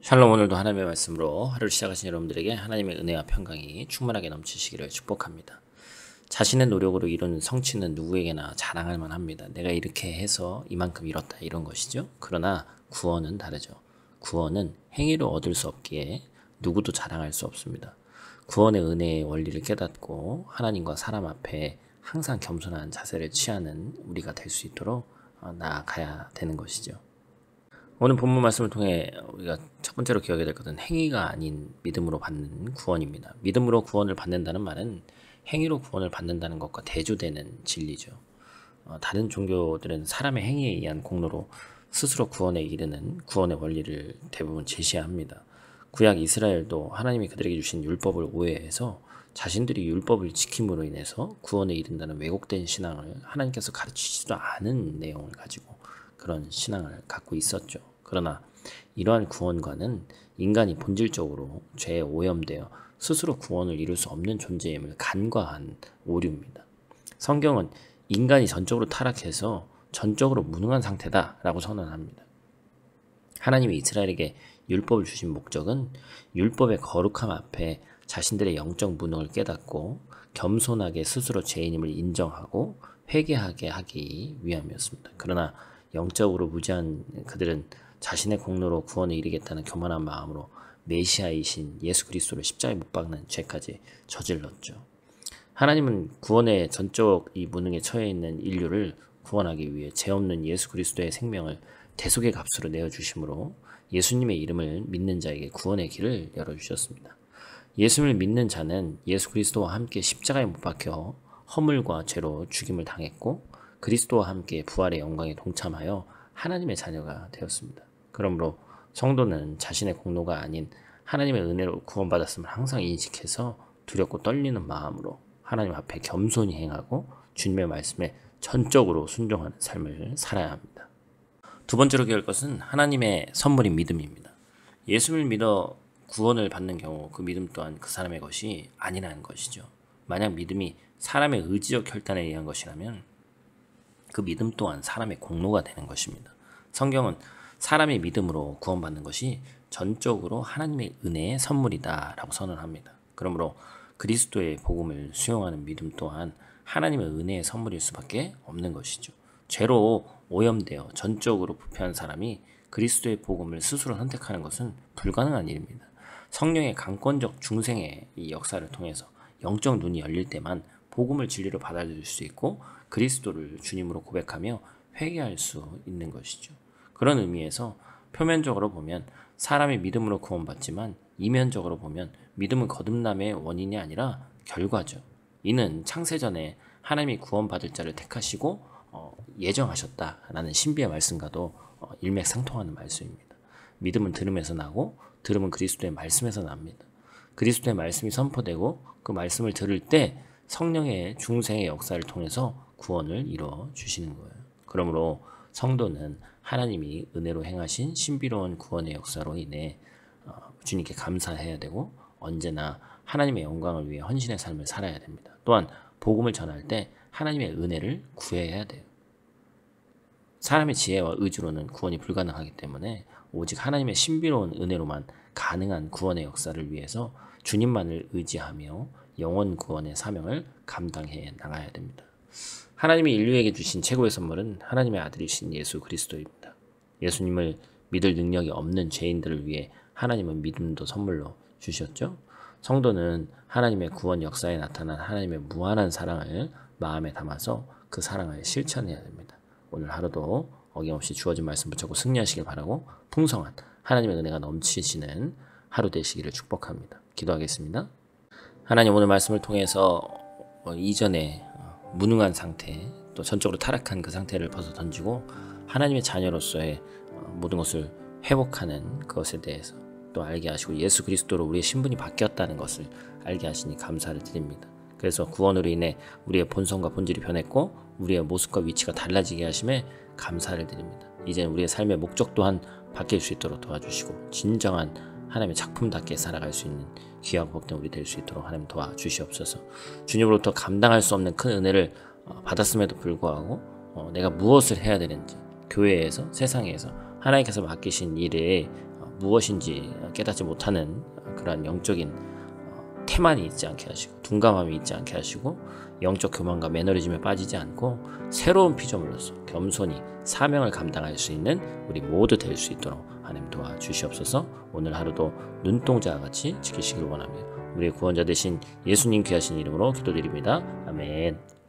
샬롬. 오늘도 하나님의 말씀으로 하루를 시작하신 여러분들에게 하나님의 은혜와 평강이 충만하게 넘치시기를 축복합니다. 자신의 노력으로 이룬 성취는 누구에게나 자랑할 만합니다. 내가 이렇게 해서 이만큼 이뤘다, 이런 것이죠. 그러나 구원은 다르죠. 구원은 행위로 얻을 수 없기에 누구도 자랑할 수 없습니다. 구원의 은혜의 원리를 깨닫고 하나님과 사람 앞에 항상 겸손한 자세를 취하는 우리가 될 수 있도록 나아가야 되는 것이죠. 오늘 본문 말씀을 통해 우리가 첫 번째로 기억해야 될 것은 행위가 아닌 믿음으로 받는 구원입니다. 믿음으로 구원을 받는다는 말은 행위로 구원을 받는다는 것과 대조되는 진리죠. 다른 종교들은 사람의 행위에 의한 공로로 스스로 구원에 이르는 구원의 원리를 대부분 제시합니다. 구약 이스라엘도 하나님이 그들에게 주신 율법을 오해해서 자신들이 율법을 지킴으로 인해서 구원에 이른다는 왜곡된 신앙을, 하나님께서 가르치지도 않은 내용을 가지고 그런 신앙을 갖고 있었죠. 그러나 이러한 구원과는 인간이 본질적으로 죄에 오염되어 스스로 구원을 이룰 수 없는 존재임을 간과한 오류입니다. 성경은 인간이 전적으로 타락해서 전적으로 무능한 상태다라고 선언합니다. 하나님이 이스라엘에게 율법을 주신 목적은 율법의 거룩함 앞에 자신들의 영적 무능을 깨닫고 겸손하게 스스로 죄인임을 인정하고 회개하게 하기 위함이었습니다. 그러나 영적으로 무지한 그들은 자신의 공로로 구원에 이르겠다는 교만한 마음으로 메시아이신 예수 그리스도를 십자가에 못 박는 죄까지 저질렀죠. 하나님은 구원의 전적 이 무능에 처해 있는 인류를 구원하기 위해 죄 없는 예수 그리스도의 생명을 대속의 값으로 내어주심으로 예수님의 이름을 믿는 자에게 구원의 길을 열어주셨습니다. 예수님을 믿는 자는 예수 그리스도와 함께 십자가에 못 박혀 허물과 죄로 죽임을 당했고 그리스도와 함께 부활의 영광에 동참하여 하나님의 자녀가 되었습니다. 그러므로 성도는 자신의 공로가 아닌 하나님의 은혜로 구원받았음을 항상 인식해서 두렵고 떨리는 마음으로 하나님 앞에 겸손히 행하고 주님의 말씀에 전적으로 순종하는 삶을 살아야 합니다. 두 번째로 기억할 것은 하나님의 선물인 믿음입니다. 예수를 믿어 구원을 받는 경우 그 믿음 또한 그 사람의 것이 아니라는 것이죠. 만약 믿음이 사람의 의지적 혈단에 의한 것이라면 그 믿음 또한 사람의 공로가 되는 것입니다. 성경은 사람의 믿음으로 구원받는 것이 전적으로 하나님의 은혜의 선물이다 라고 선언합니다. 그러므로 그리스도의 복음을 수용하는 믿음 또한 하나님의 은혜의 선물일 수밖에 없는 것이죠. 죄로 오염되어 전적으로 부패한 사람이 그리스도의 복음을 스스로 선택하는 것은 불가능한 일입니다. 성령의 강권적 중생의 이 역사를 통해서 영적 눈이 열릴 때만 복음을 진리로 받아들일 수 있고 그리스도를 주님으로 고백하며 회개할 수 있는 것이죠. 그런 의미에서 표면적으로 보면 사람이 믿음으로 구원받지만 이면적으로 보면 믿음은 거듭남의 원인이 아니라 결과죠. 이는 창세전에 하나님이 구원받을 자를 택하시고 예정하셨다라는 신비의 말씀과도 일맥상통하는 말씀입니다. 믿음은 들음에서 나고 들음은 그리스도의 말씀에서 납니다. 그리스도의 말씀이 선포되고 그 말씀을 들을 때 성령의 중생의 역사를 통해서 구원을 이루어 주시는 거예요. 그러므로 성도는 하나님이 은혜로 행하신 신비로운 구원의 역사로 인해 주님께 감사해야 되고 언제나 하나님의 영광을 위해 헌신의 삶을 살아야 됩니다. 또한 복음을 전할 때 하나님의 은혜를 구해야 돼요. 사람의 지혜와 의지로는 구원이 불가능하기 때문에 오직 하나님의 신비로운 은혜로만 가능한 구원의 역사를 위해서 주님만을 의지하며 영원 구원의 사명을 감당해 나가야 됩니다. 하나님이 인류에게 주신 최고의 선물은 하나님의 아들이신 예수 그리스도입니다. 예수님을 믿을 능력이 없는 죄인들을 위해 하나님은 믿음도 선물로 주셨죠. 성도는 하나님의 구원 역사에 나타난 하나님의 무한한 사랑을 마음에 담아서 그 사랑을 실천해야 됩니다. 오늘 하루도 어김없이 주어진 말씀 붙잡고 승리하시길 바라고 풍성한 하나님의 은혜가 넘치시는 하루 되시기를 축복합니다. 기도하겠습니다. 하나님, 오늘 말씀을 통해서 이전에 무능한 상태, 또 전적으로 타락한 그 상태를 벗어 던지고 하나님의 자녀로서의 모든 것을 회복하는 그것에 대해서 또 알게 하시고 예수 그리스도로 우리의 신분이 바뀌었다는 것을 알게 하시니 감사를 드립니다. 그래서 구원으로 인해 우리의 본성과 본질이 변했고 우리의 모습과 위치가 달라지게 하심에 감사를 드립니다. 이제는 우리의 삶의 목적 또한 바뀔 수 있도록 도와주시고 진정한 하나님의 작품답게 살아갈 수 있는 귀하고 복된 우리 될 수 있도록 하나님 도와주시옵소서. 주님으로부터 감당할 수 없는 큰 은혜를 받았음에도 불구하고 내가 무엇을 해야 되는지 교회에서 세상에서 하나님께서 맡기신 일에 무엇인지 깨닫지 못하는 그런 영적인 태만이 있지 않게 하시고 둔감함이 있지 않게 하시고 영적 교만과 매너리즘에 빠지지 않고 새로운 피조물로서 겸손히 사명을 감당할 수 있는 우리 모두 될 수 있도록 하나님 도와주시옵소서. 오늘 하루도 눈동자와 같이 지키시길 원합니다. 우리의 구원자 되신 예수님 귀하신 이름으로 기도드립니다. 아멘.